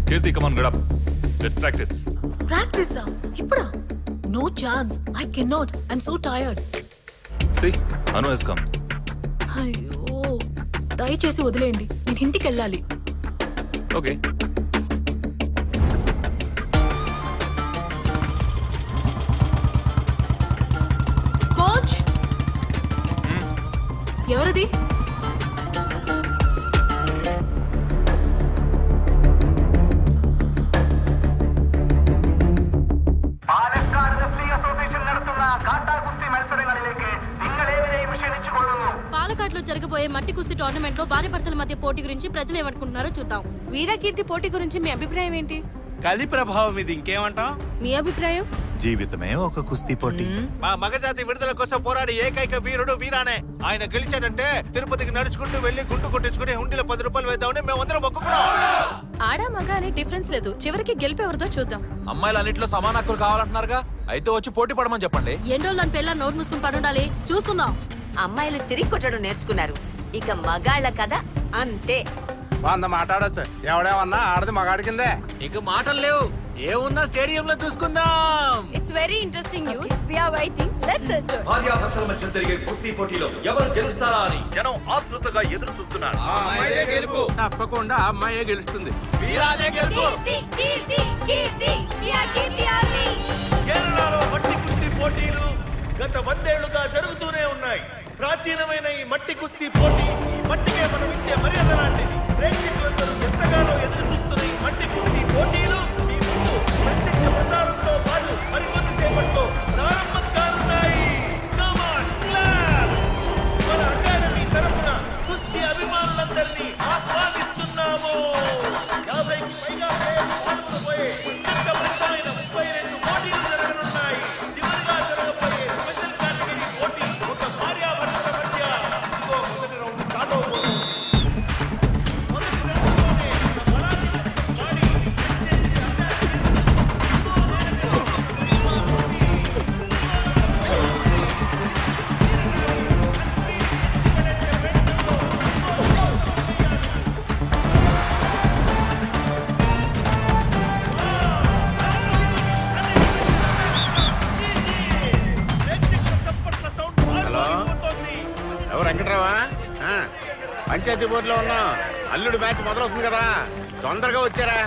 Kirti, come on, get up. Let's practice. Practice? Ippuda? No chance. I cannot. I'm so tired. See, Anu has come. అయ్యో, దయచేసి వదిలేయండి. నేను ఇంటికి వెళ్ళాలి. Okay. Coach, ఎవరది? పాలకాట్లో జరగబోయే మట్టి కుస్తీ టోర్నమెంట్ లో భార్య భర్తల మధ్య పోటీ గురించి ప్రజలు ఏమనుకుంటున్నారో చూద్దాం. వీరకీర్తి పోటీ గురించి మీ అభిప్రాయం ఏంటి? కలి ప్రభావం ఇది, ఇంకేమంటాం? మీ అభిప్రాయం? జీవితమే ఒక కుస్తీ పోటీ. మా మగజాతి విడుదల కోసం పోరాడి ఏకైక వీరుడు వీరానే. ఆయన గెలిచాడంటే తిరుపతికి నడుచుకుంటూ వెళ్లి గుండు కొట్టించుకుని హుండీలో 10 రూపాయలు వేద్దామని మేమందరం మొక్కుకున్నాం. ఆడా మగ అనే డిఫరెన్స్ లేదు, చివరికి గెలిపేవరదో చూద్దాం. అమ్మాయిలు అన్నింటిలో సమాన హక్కులు కావాలంటున్నారుగా, అయితే వచ్చి పోటీ పడమని చెప్పండి. ఎండోళ్ళు అని పిల్ల నోట్ మూసుకుని పడుండాలి, చూసుకుందాం. అమ్మాయిలు తిరిగి కొట్టడం నేర్చుకున్నారు, ఇక మగాళ్ళ కదా అంతే. 100 మాట్లాడొచ్చు, ఎవడేమన్నా ఆడది మగాడి కిందే. ఇక మాటలు లేవు, ఏమున్నా స్టేడియం లో చూసుకుందాం. It's very interesting news. We are waiting, let's enjoy. భార్యాభర్తల మధ్య జరిగే కుస్తీ పోటీలో ఎవరు గెలుస్తారా అని జనం ఆతృతగా ఎదురు చూస్తున్నారు. తప్పకుండా అమ్మాయే గెలుస్తుంది. కేరళలో మట్టి కుస్తీ పోటీలు గత 100 ఏళ్లుగా జరుగుతూనే ఉన్నాయి. ప్రాచీనమైన ఈ మట్టి కుస్తీ పోటీ ఈ మట్టికే మనం ఇచ్చే మర్యాద లాంటిది. ప్రేక్షకులందరూ ఎంతగానో ఎదురు చూస్తున్న ఈ మట్టి కుస్తీ పోటీలు మీ ముందు ప్రత్యక్ష ప్రసారంతో పాటు మరికొద్ది సేపట్లో ప్రారంభం కానున్నాయి. Come on, clap! మన అకాడమీ తరఫున కుస్తీ అభిమానులందరినీ ఆహ్వానిస్తున్నాము. 50కి పైగా ప్లేయర్లు పాల్గొనబోయే ఉత్కంఠభరితమైన 32 పోటీలు జరగనున్నాయి. చివరిగా జరగబోయే స్పెషల్ కేటగిరీ పోటీ ఒక భార్యాభర్తల మధ్య. ఇదిగో మొదటి రౌండ్ స్టార్ట్ అవబోతుంది. మొదటి రౌండ్లోనే మన బలాన్ని వాడి ప్రత్యర్థిని అటాక్ హలో, ఎవరు? వెంకట్రావా? పంచాయతీ బోర్డులో ఉన్నాం. అల్లుడు మ్యాచ్ మొదలవుతుంది కదా, తొందరగా వచ్చారా?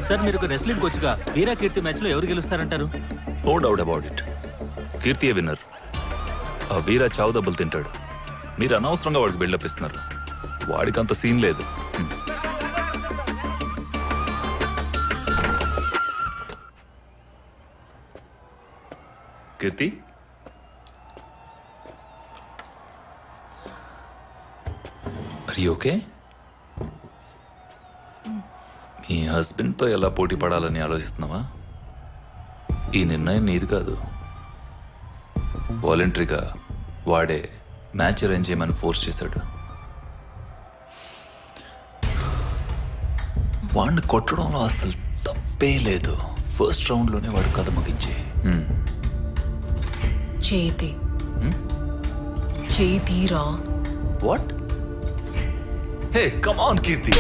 సార్, మీరు ఒక రెస్లింగ్ కోచ్ గా వీరా కీర్తి మ్యాచ్ లో ఎవరు గెలుస్తారంటారు? No doubt about it. Keerthi winner. ఆ వీరా చావు దెబ్బలు తింటాడు. మీరు అనవసరంగా వాడికి బిల్డప్ ఇస్తున్నారు. వాడికి అంత సీన్ లేదు. కీర్తి, ఆర్ యు ఓకే? మీ హస్బెండ్తో ఎలా పోటీ పడాలని ఆలోచిస్తున్నావా? ఈ నిర్ణయం నీది కాదు. వాలంటరీగా వాడే మ్యాచ్ అరేంజ్ చేయమని ఫోర్స్ చేశాడు. వాడిని కొట్టడంలో అసలు తప్పే లేదు. ఫస్ట్ రౌండ్లోనే వాడు కథ ముగించి చేతిరా. What? Hey, come on Keerthi.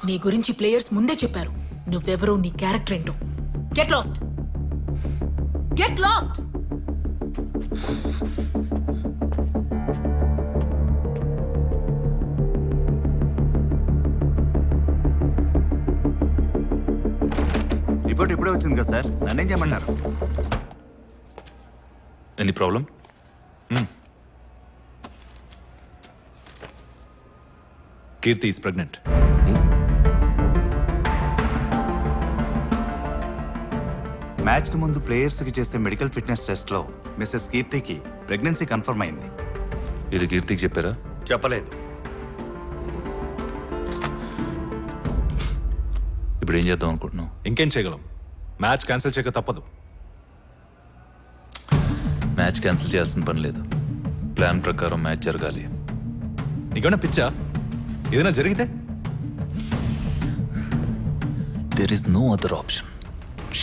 నీ గురించి ప్లేయర్స్ ముందే చెప్పారు. నువ్వెవరో, నీ క్యారెక్టర్ ఏంటో. Get lost, get lost. Report ఇప్పుడే వచ్చింది కదా సార్, నన్నేం చేయమంటారు? Any problem? Keerthi is pregnant. Match కి ముందు ప్లేయర్స్ కి చేసే మెడికల్ ఫిట్నెస్ టెస్ట్ లో మిస్సెస్ కీర్తికి ప్రెగ్నెన్సీ కన్ఫర్మ్ అయింది. ఇది కీర్తికి చెప్పారా? చెప్పలేదు. ఇప్పుడు ఏం చేద్దాం అనుకుంటున్నావు? ఇంకేం చేయగలం? మ్యాచ్ క్యాన్సిల్ చేయక తప్పదు. మ్యాచ్ క్యాన్సిల్ చేయాల్సిన పని లేదు. ప్లాన్ ప్రకారం మ్యాచ్ జరగాలి. నీకేమైనా పిచ్చా? ఏదైనా జరిగితే? There is no other option.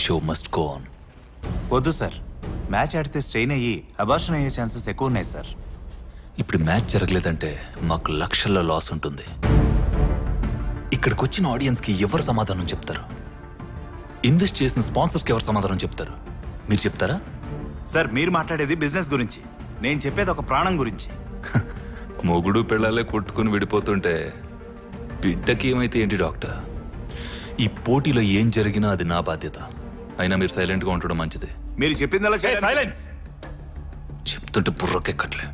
Show must go on. వద్దు సార్, మ్యాచ్ ఆడితే స్ట్రెయిన్ అయ్యి అబార్షన్ అయ్యే ఛాన్సెస్ ఎక్కువ ఉన్నాయి సార్. ఇప్పుడు మ్యాచ్ జరగలేదంటే మాకు లక్షల్లో లాస్ ఉంటుంది. ఇక్కడికి వచ్చిన ఆడియన్స్కి ఎవరు సమాధానం చెప్తారు? ఇన్వెస్ట్ చేసిన స్పాన్సర్స్కి ఎవరు సమాధానం చెప్తారు? మీరు చెప్తారా? సార్, మీరు మాట్లాడేది బిజినెస్ గురించి, నేను చెప్పేది ఒక ప్రాణం గురించి. మొగుడు పిల్లలే కొట్టుకుని విడిపోతుంటే బిడ్డకి ఏమైతే ఏంటి డాక్టర్? ఈ పోటీలో ఏం జరిగినా అది నా బాధ్యత. అయినా మీరు సైలెంట్గా ఉండడం మంచిది. మీరు చెప్పిందలా సైలెన్స్. చెప్తుంటే బుర్రకెక్కట్లే.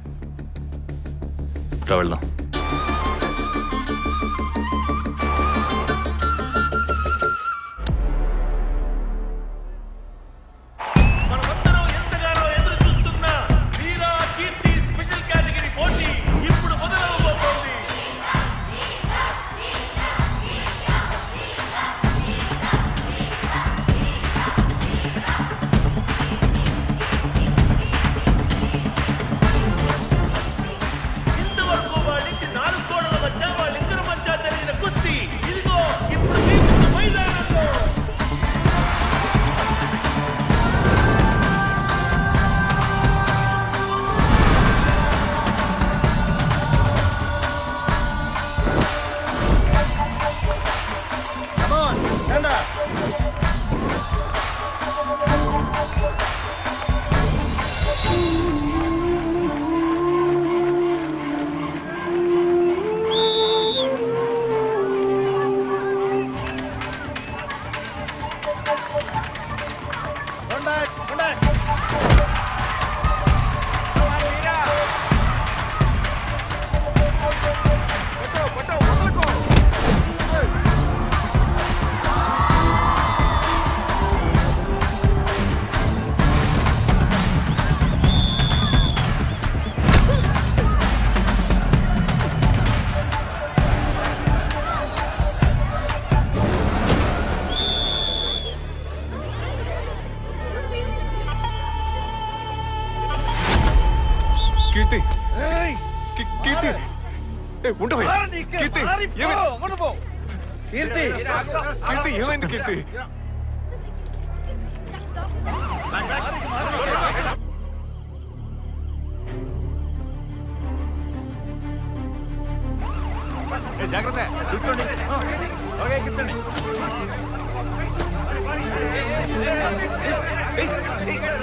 వెళ్దాం. మనమందరం ఎంతగానో ఎదురు చూస్తున్న వీరా కీర్తి స్పెషల్ కేటగిరీ పోటీ ఇప్పుడు మొదలవబోతోంది. ఇంతవరకు వాళ్ళింటి 4 గోడల మధ్య వాళ్ళిద్దరి మధ్య జరిగిన కుస్తీ ఇదిగో ఇప్పుడు మీకున్న మైదానంలో. కీర్తి, కీర్తి, ఉండవే. కీర్తి, కీర్తి ఏమైంది? కీర్తి, జాగ్రత్త చూసుకోండి. ఓకే, ఎక్కించండి.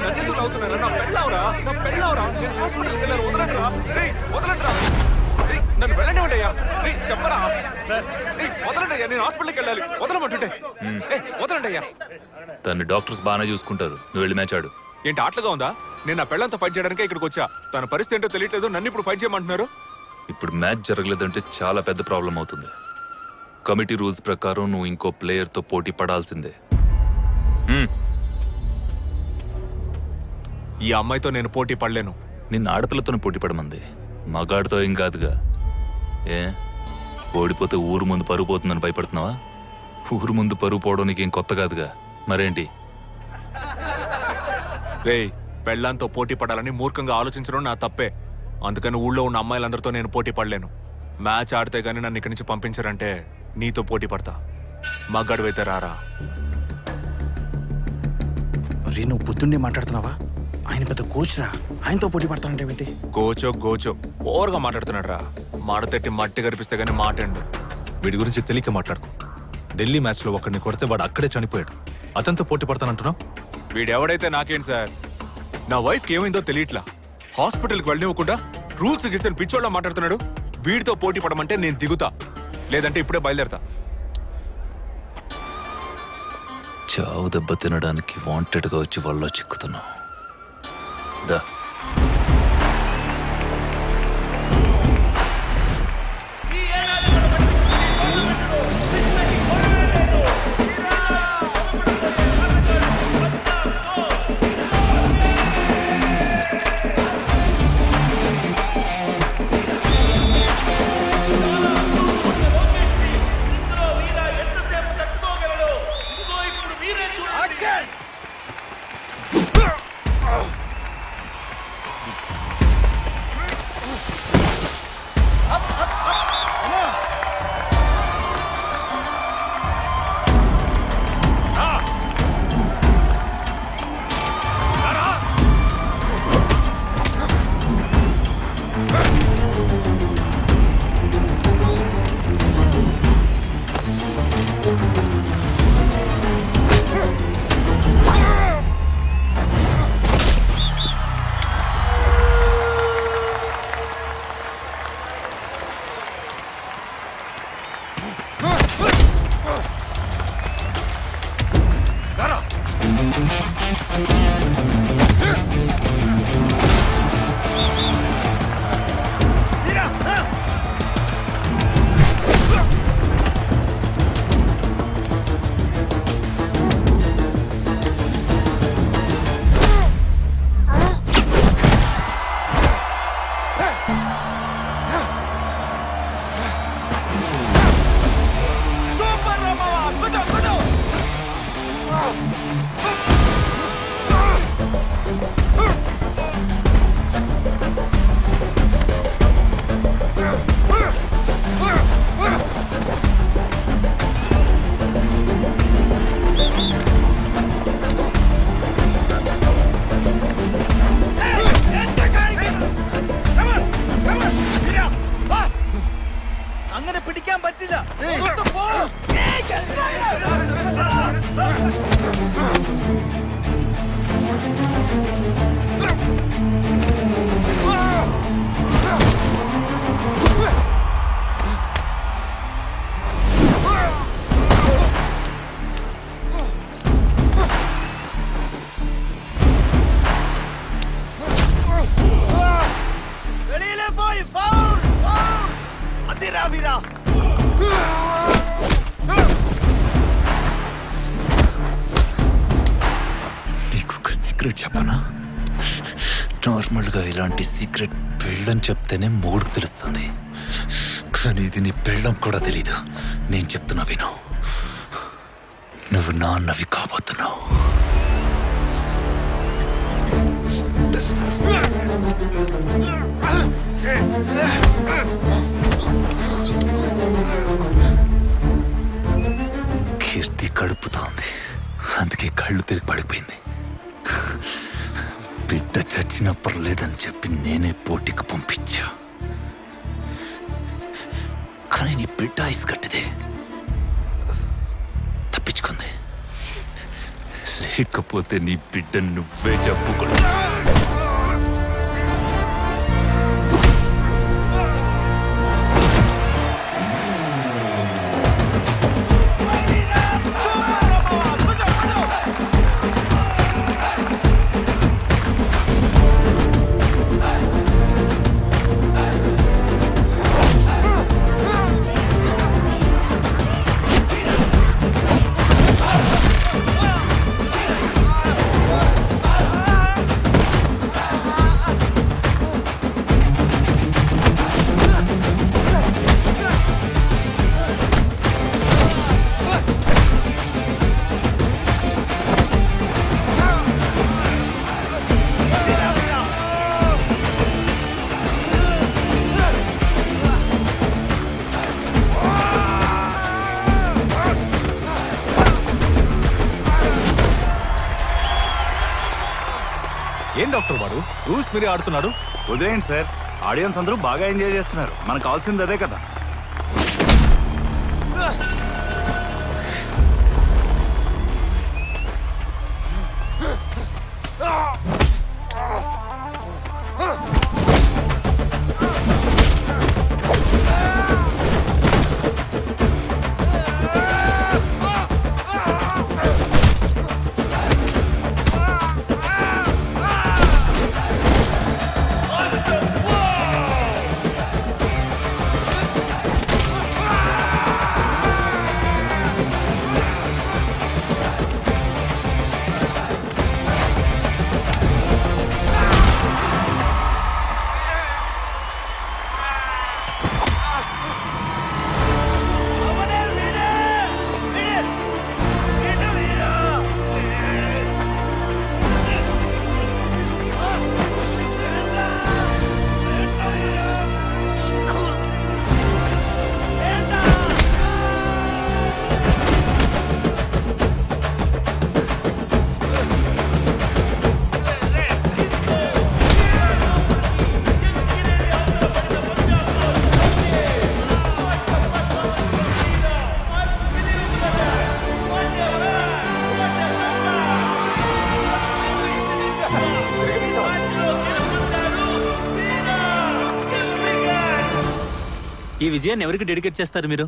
నన్నెందుకు అవుతున్నారా? నా పెళ్ళావురా, నా పెళ్ళావురా. నేను హాస్పిటల్కి వెళ్ళాను. వదలండిరా, వదలండిరా. నన్ను వెళ్ళండివయ్యా. చెప్పరా సార్? వదలండి అయ్యా, నేను హాస్పిటల్కి వెళ్ళాలి. వదలమంటుంటే వదలండి అయ్యా. తను డాక్టర్స్ బాగానే చూసుకుంటారు. నువ్వు వెళ్ళి మ్యాచ్ ఆడు. ఏంటి ఆటలుగా ఉందా? నేను నా పెళ్ళంతా ఫైట్ చేయడానికే ఇక్కడికి వచ్చా. తన పరిస్థితి ఏంటో తెలియట్లేదు. నన్ను ఇప్పుడు ఫైట్ చేయమంటున్నారు. ఇప్పుడు మ్యాచ్ జరగలేదంటే చాలా పెద్ద ప్రాబ్లం అవుతుంది. కమిటీ రూల్స్ ప్రకారం నువ్వు ఇంకో ప్లేయర్తో పోటీ పడాల్సిందే. ఈ అమ్మాయితో నేను పోటీ పడలేను. నిన్ను ఆడపిల్లతోనే పోటీ పడమంది, మగాడితో ఏం కాదుగా. ఏ ఓడిపోతే ఊరు ముందు పరుగు పోతుందని భయపడుతున్నావా? ఊరు ముందు పరుగు పోవడం నీకేం కొత్త కాదుగా. మరేంటి? రేయ్, పెళ్ళంతో పోటీ పడాలని మూర్ఖంగా ఆలోచించడం నా తప్పే. అందుకని ఊళ్ళో ఉన్న అమ్మాయిలందరితో నేను పోటీ పడలేను. మ్యాచ్ ఆడితే గానీ నన్ను ఇక్కడి నుంచి పంపించారంటే నీతో పోటీ పడతా. మగాడివైతే రారా. నువ్వు పొద్దున్నే మాట్లాడుతున్నావా? ఆయన పెద్ద కోచ్ రా, ఆయనతో పోటీ పడతానంటే కోచో గోచో ఓవర్గా మాట్లాడుతున్నాడు రా. మాడతెట్టి మట్టి కనిపిస్తే గానీ మాటండు. వీడి గురించి తెలియక మాట్లాడుకో. ఢిల్లీ మ్యాచ్లో ఒకరిని కొడితే వాడు అక్కడే చనిపోయాడు. అతనితో పోటీ పడతానంటున్నావు? వీడెవడైతే నాకేంటి సార్? నా వైఫ్కి ఏమైందో తెలియట్లా. హాస్పిటల్కి వెళ్ళనివ్వకుండా రూల్స్ గిల్సని పిచ్చోళ్ళ మాట్లాడుతున్నాడు. వీడితో పోటీ పడమంటే నేను దిగుతా, లేదంటే ఇప్పుడే బయలుదేరతా. చావు దెబ్బ తినడానికి వాంటెడ్గా వచ్చి వాళ్ళలో చిక్కుతున్నావు. దా ఇందులో వీరా ఎంతసేపు తట్టుకోగలడు? അങ്ങനെ പിടിക്കാൻ പറ്റില്ല. വെളിയിലെ പോയി ഫൗൾ അതിരാ വീരാ. నీకు ఒక సీక్రెట్ చెప్పనా? నార్మల్గా ఇలాంటి సీక్రెట్ పెళ్ళని చెప్తేనే మూడు తెలుస్తుంది, కానీ ఇది నీ పెళ్ళం కూడా తెలీదు. నేను చెప్తున్నా విను, నువ్వు నాన్నవి కాబోతున్నావు. కీర్తి కడుపుతోంది, అందుకే కళ్ళు తిరిగి పడిపోయింది. బిడ్డ చచ్చినా పర్లేదని చెప్పి నేనే పోటీకి పంపించా, కానీ నీ బిడ్డ ఐస్ కట్టిదే, తప్పించుకుంది. లేకపోతే నీ బిడ్డ నువ్వే చెప్పుకున్నా. ఏం డాక్టర్ వాడు రూల్స్ మీరే ఆడుతున్నాడు? వదిలేయండి సార్, ఆడియన్స్ అందరూ బాగా ఎంజాయ్ చేస్తున్నారు. మనకు కావాల్సింది అదే కదా. ఈ విజయాన్ని ఎవరికి డెడికేట్ చేస్తారు మీరు?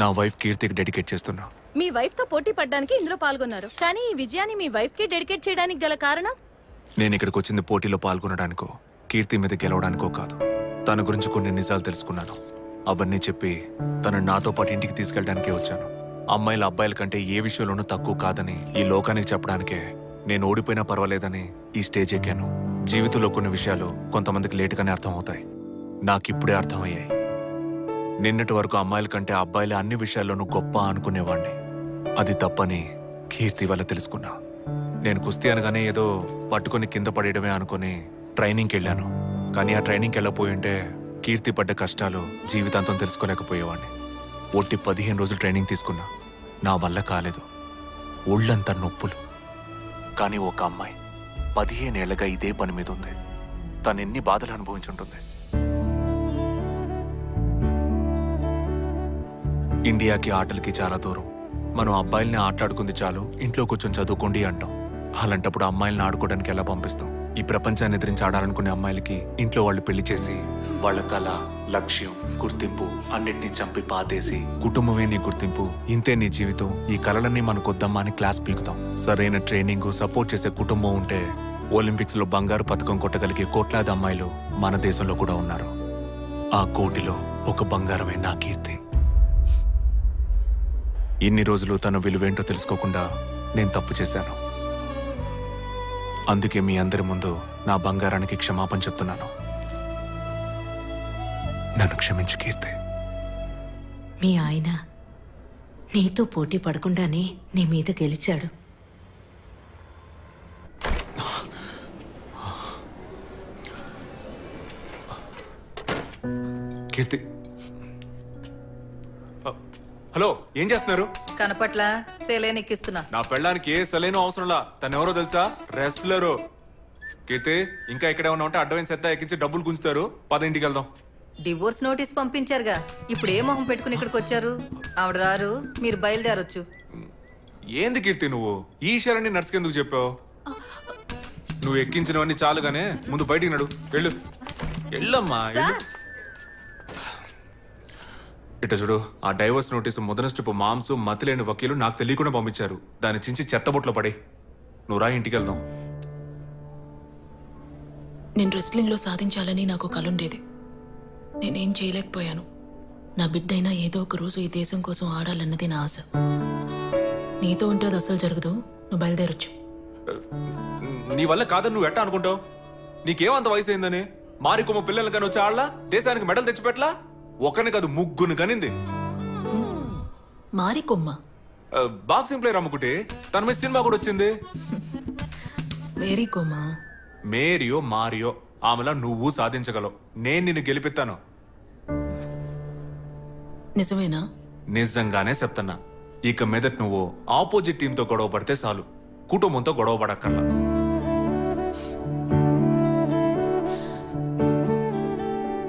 నా వైఫ్ కీర్తికి డెడికేట్ చేస్తున్నా. మీ వైఫ్ తో పోటీ పడడానికి ఇందులో పాల్గొన్నారు, కానీ ఈ విజయాన్ని మీ వైఫ్ కి డెడికేట్ చేయడానికి గల కారణం? నేను ఇక్కడికి వచ్చింది పోటీలో పాల్గొనడానికో కీర్తి మీద గెలవడానికో కాదు. తన గురించి కొన్ని నిజాలు తెలుసుకున్నాను. అవన్నీ చెప్పి తనని నాతో పాటు ఇంటికి తీసుకెళ్ళడానికే వచ్చాను. అమ్మాయిల అబ్బాయిల కంటే ఏ విషయంలోనూ తక్కువ కాదని ఈ లోకానికి చెప్పడానికే నేను ఓడిపోయినా పర్వాలేదని ఈ స్టేజ్ ఎక్కాను. జీవితంలో కొన్ని విషయాలు కొంతమందికి లేటుగానే అర్థం అవుతాయి. నాకిప్పుడే అర్థమయ్యాయి. నిన్నటి వరకు అమ్మాయిల కంటే అబ్బాయిల అన్ని విషయాల్లోనూ గొప్ప అనుకునేవాణ్ణి. అది తప్పని కీర్తి వల్ల తెలుసుకున్నా. నేను కుస్తీ అనగానే ఏదో పట్టుకొని కింద పడేయడమే అనుకుని ట్రైనింగ్కి వెళ్ళాను. కానీ ఆ ట్రైనింగ్కి వెళ్ళపోయింటే కీర్తి పడ్డ కష్టాలు జీవితాంతం తెలుసుకోలేకపోయేవాడిని. ఒట్టి 15 రోజులు ట్రైనింగ్ తీసుకున్నా. నా వల్ల కాలేదు. ఒళ్ళంతా నొప్పులు. కానీ ఒక అమ్మాయి 15 ఏళ్లుగా ఇదే పని మీద ఉంది. తను ఎన్ని బాధలు అనుభవించుంటుంది. ఇండియాకి ఆటలకి చాలా దూరం. మనం అబ్బాయిల్ని ఆటలాడుకుంది చాలు, ఇంట్లో కూర్చొని చదువుకోండి అంటాం. అలాంటప్పుడు అమ్మాయిల్ని ఆడుకోవడానికి ఎలా పంపిస్తాం? ఈ ప్రపంచాన్ని ఎదిరించి ఆడాలనుకునే అమ్మాయిలకి ఇంట్లో వాళ్ళు పెళ్లి చేసి వాళ్ళ కళ, లక్ష్యం, గుర్తింపు అన్నిటినీ చంపి పాతేసి కుటుంబమే నీ గుర్తింపు, ఇంతే నీ జీవితం, ఈ కళలన్నీ మనకొద్దమ్మా అని క్లాస్ పీకుతాం. సరైన ట్రైనింగ్, సపోర్ట్ చేసే కుటుంబం ఉంటే ఒలింపిక్స్ లో బంగారు పథకం కొట్టగలిగే కోట్లాది అమ్మాయిలు మన దేశంలో కూడా ఉన్నారు. ఆ కోటిలో ఒక బంగారమే నా కీర్తి. ఇన్ని రోజులు తన విలువేంటో తెలుసుకోకుండా నేను తప్పు చేశాను. అందుకే మీ అందరి ముందు నా బంగారానికి క్షమాపణ చెప్తున్నాను. నన్ను క్షమించు కీర్తి. మీ ఆయన నీతో పోటీ పడకుండానే నీ మీద గెలిచాడు. కీర్తి, హలో, ఏం చేస్తున్నారు? కనపట్ల సెలైన్ ఎక్కిస్తున్నా. నా పెళ్ళానికి ఏ సెలైన్ అవసరంలా. తను ఎవరో తెలుసా? రెస్లరు. కీర్తి, ఇంకా ఇక్కడే ఉన్నా ఉంటే అడ్వాన్స్ ఎత్తా ఎక్కించి డబ్బులు గుంచుతారు. పద ఇంటికి వెళ్దాం. డివోర్స్ నోటీస్ పంపించారుగా, ఇప్పుడు ఏ మొహం పెట్టుకుని ఇక్కడికి వచ్చారు? ఆవిడ రారు, మీరు బయలుదేరొచ్చు. ఏంది కీర్తి నువ్వు ఈ విషయాలన్నీ నర్సుకెందుకు చెప్పావు? నువ్వు ఎక్కించినవన్నీ చాలుగానే, ముందు బయటికి నడు. వెళ్ళు, వెళ్ళమ్మా. ఇట చూడు, ఆ డైవర్స్ నోటీసు మొదటి స్టెప్ మాంసు మతిలేని వకీలు నాకు తెలియకుండా పంపించారు. దాన్ని చించి చెత్తబొట్లో పడి నువ్వు రా, ఇంటికి వెళ్దాం. నేను రెస్లింగ్లో సాధించాలని నాకు కలుండేది. నేనేం చేయలేకపోయాను. నా బిడ్డైనా ఏదో ఒక రోజు ఈ దేశం కోసం ఆడాలన్నది నా ఆశ. నీతో ఉంటే అది అసలు జరగదు. నువ్వు బయలుదేరొచ్చు. నీ వల్ల కాదని నువ్వు ఎట్టా అనుకుంటావు? నీకేమంత వయసు అయిందని మారికొమ్మ పిల్లలు కానీ వచ్చి ఆడలా, దేశానికి మెడల్ తెచ్చిపెట్టలా? ఒకరిని కాదు, ముగ్గురు కనింది. మారికొమ్మ బాక్సింగ్ ప్లేయర్ అమ్ముకుంటే తన మీద సినిమా కూడా వచ్చింది. మేరియో మారియో ఆమెలా నువ్వు సాధించగలవు. నేను నిన్ను గెలిపిస్తాను. నిజమేనా? నిజంగానే చెప్తున్నా. ఇక మీదట నువ్వు ఆపోజిట్ టీంతో గొడవ పడితే చాలు, కుటుంబంతో గొడవ పడక్కర్లా.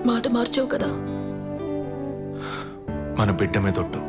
మాట మార్చావు కదా. మన బిడ్డ మీద ఒట్టు.